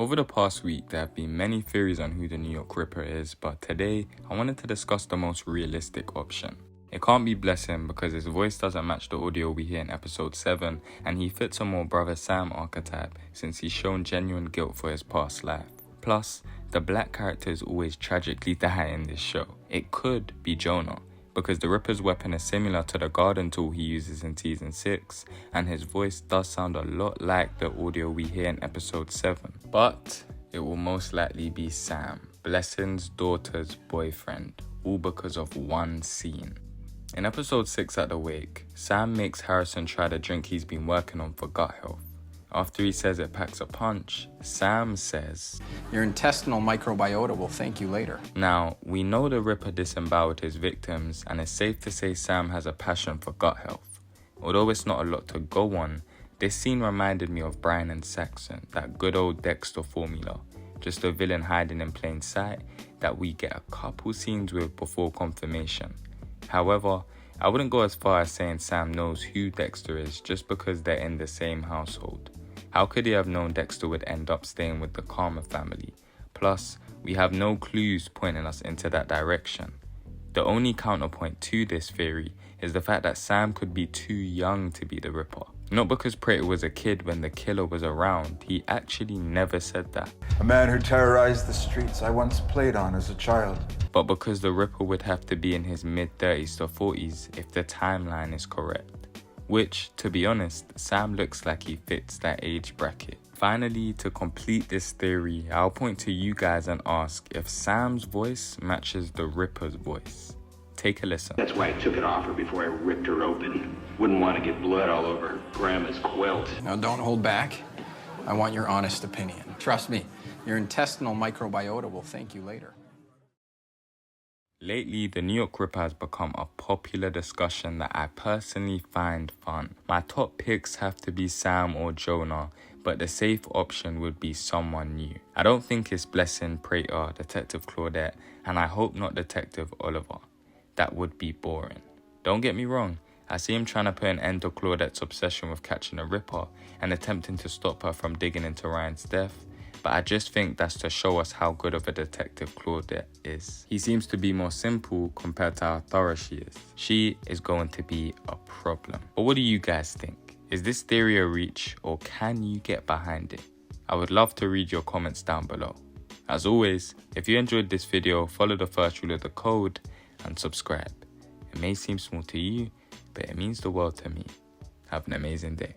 Over the past week, there have been many theories on who the New York Ripper is, but today, I wanted to discuss the most realistic option. It can't be Blessing because his voice doesn't match the audio we hear in episode 7, and he fits a more Brother Sam archetype since he's shown genuine guilt for his past life. Plus, the black character is always tragically die in this show. It could be Jonah, because the Ripper's weapon is similar to the garden tool he uses in season 6, and his voice does sound a lot like the audio we hear in episode 7. But it will most likely be Sam, Blessing's daughter's boyfriend, all because of one scene. In episode 6 at the wake, Sam makes Harrison try the drink he's been working on for gut health. After he says it packs a punch, Sam says, "Your intestinal microbiota will thank you later." Now, we know the Ripper disemboweled his victims, and it's safe to say Sam has a passion for gut health. Although it's not a lot to go on, this scene reminded me of Brian and Saxon, that good old Dexter formula, just a villain hiding in plain sight that we get a couple scenes with before confirmation. However, I wouldn't go as far as saying Sam knows who Dexter is just because they're in the same household. How could he have known Dexter would end up staying with the Karma family? Plus, we have no clues pointing us into that direction. The only counterpoint to this theory is the fact that Sam could be too young to be the Ripper. Not because Prater was a kid when the killer was around, he actually never said that. A man who terrorized the streets I once played on as a child. But because the Ripper would have to be in his mid-30s to 40s if the timeline is correct. Which, to be honest, Sam looks like he fits that age bracket. Finally, to complete this theory, I'll point to you guys and ask if Sam's voice matches the Ripper's voice. Take a listen. That's why I took it off her before I ripped her open. Wouldn't want to get blood all over her grandma's quilt. Now don't hold back. I want your honest opinion. Trust me, your intestinal microbiota will thank you later. Lately, the New York Ripper has become a popular discussion that I personally find fun. My top picks have to be Sam or Jonah, but the safe option would be someone new. I don't think it's Blessing, Prater, Detective Claudette, and I hope not Detective Oliver. That would be boring. Don't get me wrong, I see him trying to put an end to Claudette's obsession with catching a Ripper and attempting to stop her from digging into Ryan's death, but I just think that's to show us how good of a detective Claudette is. He seems to be more simple compared to how thorough she is. She is going to be a problem. But what do you guys think? Is this theory a reach, or can you get behind it? I would love to read your comments down below. As always, if you enjoyed this video, follow the first rule of the code and subscribe. It may seem small to you, but it means the world to me. Have an amazing day.